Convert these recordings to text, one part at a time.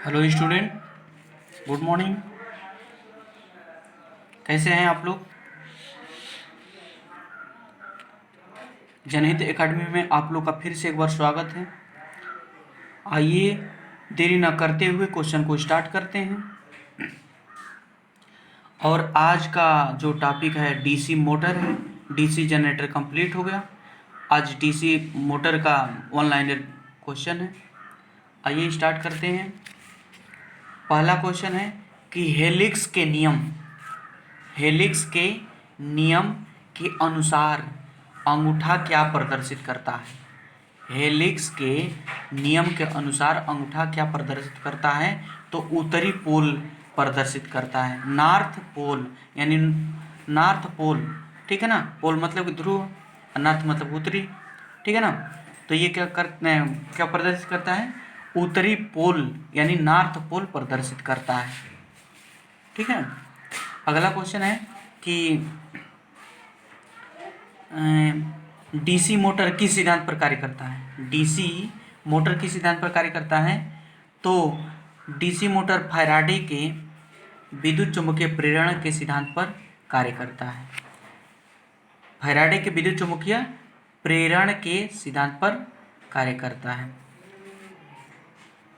Hello student, good morning. कैसे हैं आप लोग? जनहित एकेडमी में आप लोग का फिर से एक बार स्वागत है। आइए देरी न करते हुए क्वेश्चन को स्टार्ट करते हैं। और आज का जो टॉपिक है डीसी मोटर है। डीसी जनरेटर कंप्लीट हो गया। आज डीसी मोटर का वन लाइनर क्वेश्चन है। आइए स्टार्ट करते हैं। पहला क्वेश्चन है कि हेलिक्स के नियम के अनुसार अंगूठा क्या प्रदर्शित करता है? हेलिक्स के नियम के अनुसार अंगूठा क्या प्रदर्शित करता है? तो उत्तरी पोल प्रदर्शित करता है। नॉर्थ पोल यानी नॉर्थ पोल, ठीक है ना। पोल मतलब ध्रुव, नॉर्थ मतलब उत्तरी, ठीक है ना। तो ये क्या प्रदर्शित करता है? उत्तरी पोल यानी नॉर्थ पोल प्रदर्शित करता है, ठीक है। अगला क्वेश्चन है कि डीसी मोटर किस सिद्धांत पर कार्य करता है? डीसी मोटर किस सिद्धांत पर कार्य करता है? तो डीसी मोटर फैराडे के विद्युत चुम्बकीय प्रेरण के सिद्धांत पर कार्य करता है। फैराडे के विद्युत चुम्बकीय प्रेरण के सिद्धांत पर कार्य करता है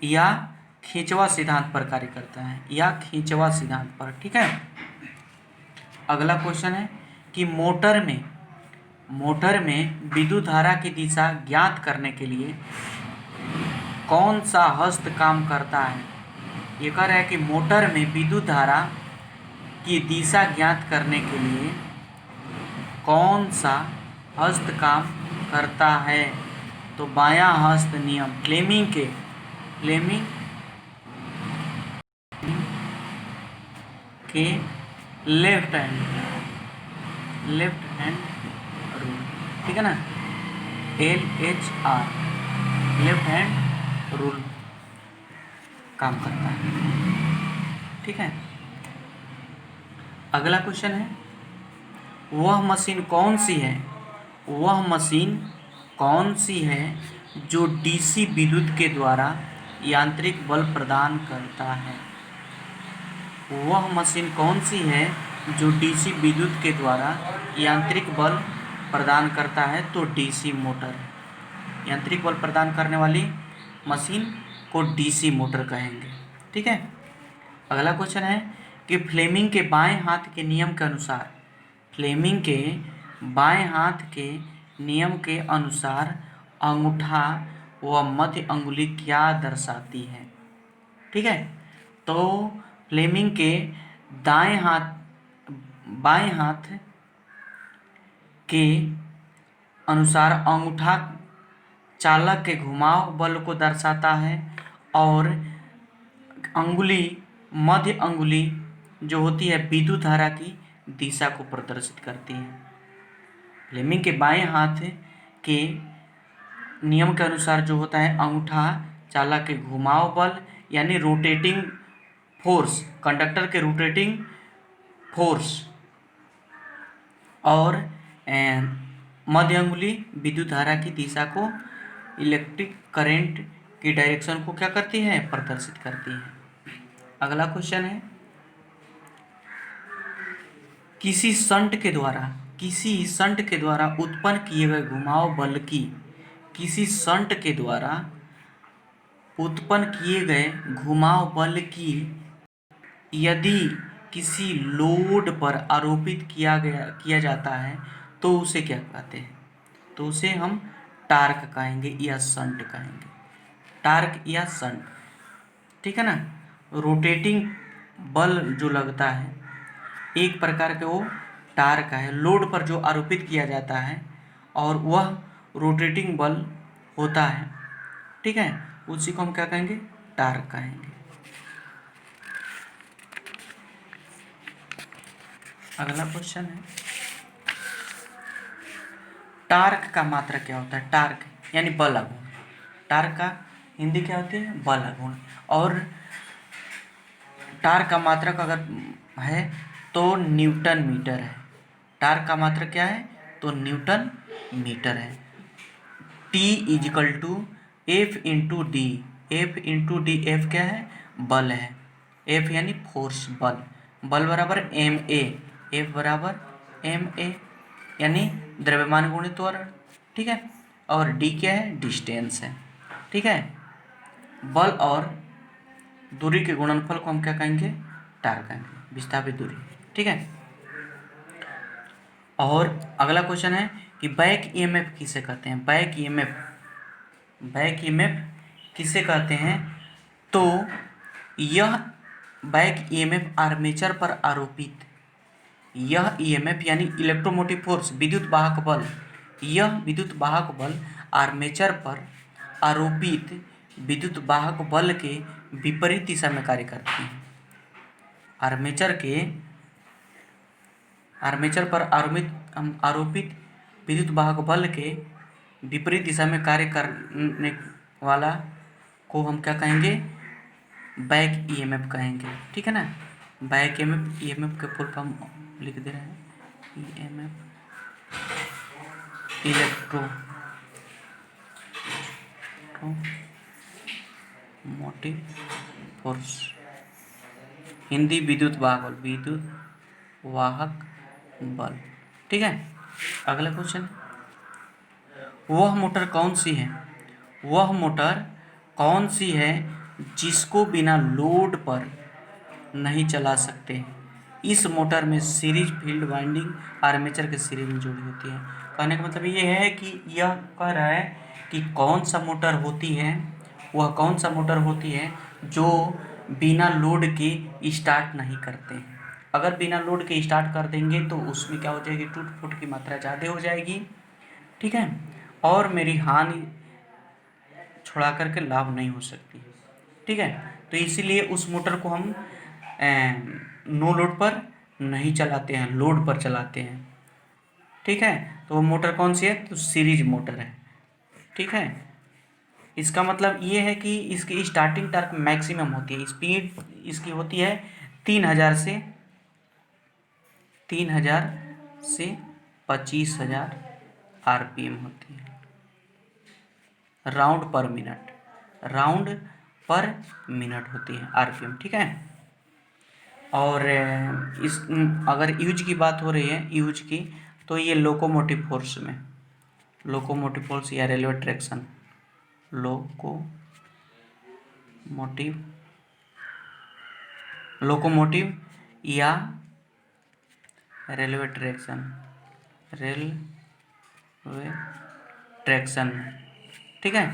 या खींचवा सिद्धांत पर कार्य करता है, या खींचवा सिद्धांत पर, ठीक है। अगला क्वेश्चन है कि मोटर में विद्युत धारा की दिशा ज्ञात करने के लिए कौन सा हस्त काम करता है? ये कह रहा है कि मोटर में विद्युत धारा की दिशा ज्ञात करने के लिए कौन सा हस्त काम करता है? तो बायां हस्त नियम, फ्लेमिंग के लेफ्ट हैंड रूल, ठीक है ना। LHR, लेफ्ट हैंड रूल काम करता है, ठीक है। अगला क्वेश्चन है वह मशीन कौन सी है जो डीसी विद्युत के द्वारा यांत्रिक बल प्रदान करता है? वह मशीन कौन सी है जो डीसी विद्युत के द्वारा यांत्रिक बल प्रदान करता है? तो डीसी मोटर। यांत्रिक बल प्रदान करने वाली मशीन को डीसी मोटर कहेंगे, ठीक है। अगला क्वेश्चन है कि फ्लेमिंग के बाएं हाथ के नियम के अनुसार अंगूठा व मध्य अंगुली क्या दर्शाती है? ठीक है। तो फ्लेमिंग के बाएं हाथ के अनुसार अंगूठा चालक के घुमाव बल को दर्शाता है और मध्य अंगुली जो होती है विद्युत धारा की दिशा को प्रदर्शित करती है। फ्लेमिंग के बाएं हाथ के नियम के अनुसार जो होता है अंगूठा चालक के घुमाव बल यानी रोटेटिंग फोर्स, कंडक्टर के रोटेटिंग फोर्स, और मध्य अंगुली विद्युत धारा की दिशा को, इलेक्ट्रिक करंट की डायरेक्शन को क्या करती है? प्रदर्शित करती है। अगला क्वेश्चन है किसी शंट के द्वारा उत्पन्न किए गए घुमाव बल की यदि किसी लोड पर आरोपित किया जाता है तो उसे क्या कहते हैं? तो उसे हम टार्क कहेंगे या शंट कहेंगे। टार्क या शंट, ठीक है ना। रोटेटिंग बल जो लगता है एक प्रकार के वो टार्क है, लोड पर जो आरोपित किया जाता है और वह रोटेटिंग बल होता है, ठीक है। उसी को हम क्या कहेंगे? टार्क कहेंगे। अगला क्वेश्चन है टार्क का मात्रक क्या होता है? टार्क यानी बल आघूर्ण। टार्क का हिंदी क्या होती है? बल आघूर्ण। और टार्क का मात्रक अगर है तो न्यूटन मीटर है। टार्क का मात्रक क्या है? तो न्यूटन मीटर है। T = F × D। F क्या है? बल है। एफ यानी फोर्स, बल, बल बराबर एम ए, एफ बराबर एम ए यानी द्रव्यमान गुणित त्वरण, ठीक है। और डी क्या है, डिस्टेंस है, ठीक है। बल और दूरी के गुणनफल को हम क्या कहेंगे, टार कहेंगे, विस्थापित दूरी, ठीक है। और अगला क्वेश्चन है कि बैक ईएमएफ किसे कहते हैं, बैक ईएमएफ, बैक ईएमएफ किसे कहते हैं। तो यह बैक ईएमएफ आर्मेचर पर आरोपित, यह ईएमएफ यानी इलेक्ट्रोमोटिव फोर्स, विद्युत वाहक बल, यह विद्युत वाहक बल आर्मेचर पर आरोपित विद्युत वाहक बल के विपरीत दिशा में कार्य करती है। आर्मेचर पर आरोपित विद्युत वाहक बल के विपरीत दिशा में कार्य करने वाला को हम क्या कहेंगे, बैक ईएमएफ कहेंगे, ठीक है ना। बैक ईएमएफ के फुल फॉर्म लिख दे रहे हैं, ईएमएफ इलेक्ट्रोमोटिव फोर्स, हिंदी विद्युत वाहक बल, विद्युत वाहक बल, ठीक है। अगला क्वेश्चन, वह मोटर कौन सी है, वह मोटर कौन सी है जिसको बिना लोड पर नहीं चला सकते। इस मोटर में सीरीज फील्ड वाइंडिंग आर्मेचर के सीरीज में जुड़ी होती है। कहने का मतलब ये है कि यह कह रहा है कि कौन सा मोटर होती है, वह कौन सा मोटर होती है जो बिना लोड के स्टार्ट नहीं करते। अगर बिना लोड के स्टार्ट कर देंगे तो उसमें क्या हो जाएगी, टूट फूट की मात्रा ज़्यादा हो जाएगी, ठीक है, और मेरी हानि छुड़ा करके लाभ नहीं हो सकती, ठीक है। तो इसीलिए उस मोटर को हम नो लोड पर नहीं चलाते हैं, लोड पर चलाते हैं, ठीक है। तो वो मोटर कौन सी है, तो सीरीज मोटर है, ठीक है। इसका मतलब ये है कि इसकी स्टार्टिंग टॉर्क मैक्सिमम होती है, स्पीड इसकी होती है 3000 से 25,000 आरपीएम होती है, राउंड पर मिनट होती है आरपीएम, ठीक है। और इस अगर यूज की बात हो रही है, यूज की, तो ये लोकोमोटिव फोर्स में, लोकोमोटिव फोर्स या रेलवे ट्रैक्शन, लोकोमोटिव या रेलवे ट्रैक्शन, ठीक है।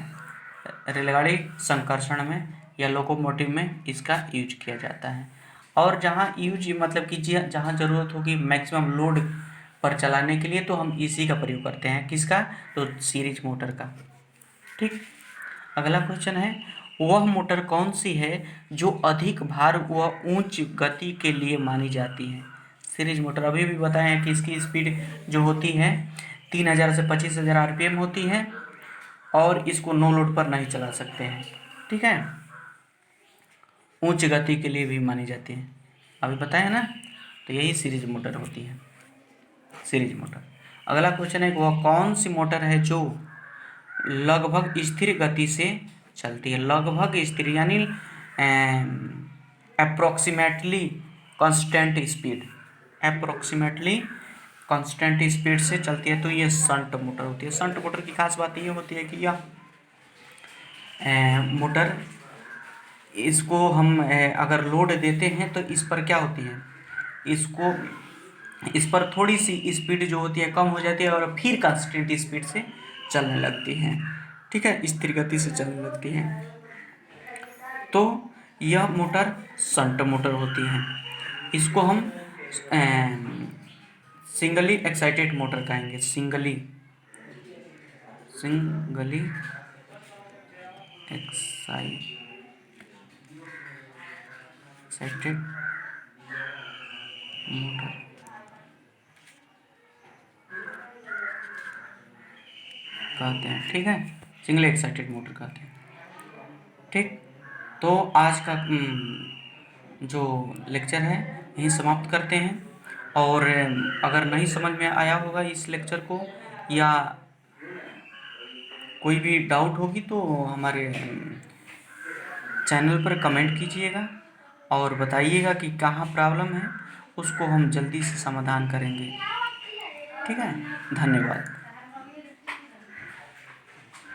रेलगाड़ी संकर्षण में या लोकोमोटिव में इसका यूज किया जाता है। और जहाँ यूज मतलब कि जहाँ ज़रूरत होगी मैक्सिमम लोड पर चलाने के लिए, तो हम इसी का प्रयोग करते हैं, किसका, तो सीरीज मोटर का, ठीक। अगला क्वेश्चन है, वह मोटर कौन सी है जो अधिक भार व उच्च गति के लिए मानी जाती है। सीरीज मोटर अभी भी बताए हैं कि इसकी स्पीड जो होती है 3000 से 25,000 आरपीएम होती है और इसको नो लोड पर नहीं चला सकते हैं, ठीक है। उच्च गति के लिए भी मानी जाती है, अभी बताया ना, तो यही सीरीज मोटर होती है, सीरीज मोटर। अगला क्वेश्चन है, वह कौन सी मोटर है जो लगभग स्थिर गति से चलती है, लगभग स्थिर यानी अप्रोक्सीमेटली कांस्टेंट स्पीड से चलती है, तो ये शंट मोटर होती है। शंट मोटर की खास बात ये होती है कि यह मोटर, इसको हम अगर लोड देते हैं तो इस पर क्या होती है, इस पर थोड़ी सी स्पीड जो होती है कम हो जाती है और फिर कांस्टेंट स्पीड से चलने लगती है, ठीक है, स्थिर गति से चलने लगती है, तो यह मोटर शंट मोटर होती है। इसको हम सिंगली एक्साइटेड मोटर कहेंगे, सिंगली एक्साइटेड मोटर कहते हैं, ठीक है, सिंगली एक्साइटेड मोटर कहते हैं, ठीक। तो आज का जो लेक्चर है यहीं समाप्त करते हैं। और अगर नहीं समझ में आया होगा इस लेक्चर को या कोई भी डाउट होगी तो हमारे चैनल पर कमेंट कीजिएगा और बताइएगा कि कहाँ प्रॉब्लम है, उसको हम जल्दी से समाधान करेंगे। ठीक है, धन्यवाद।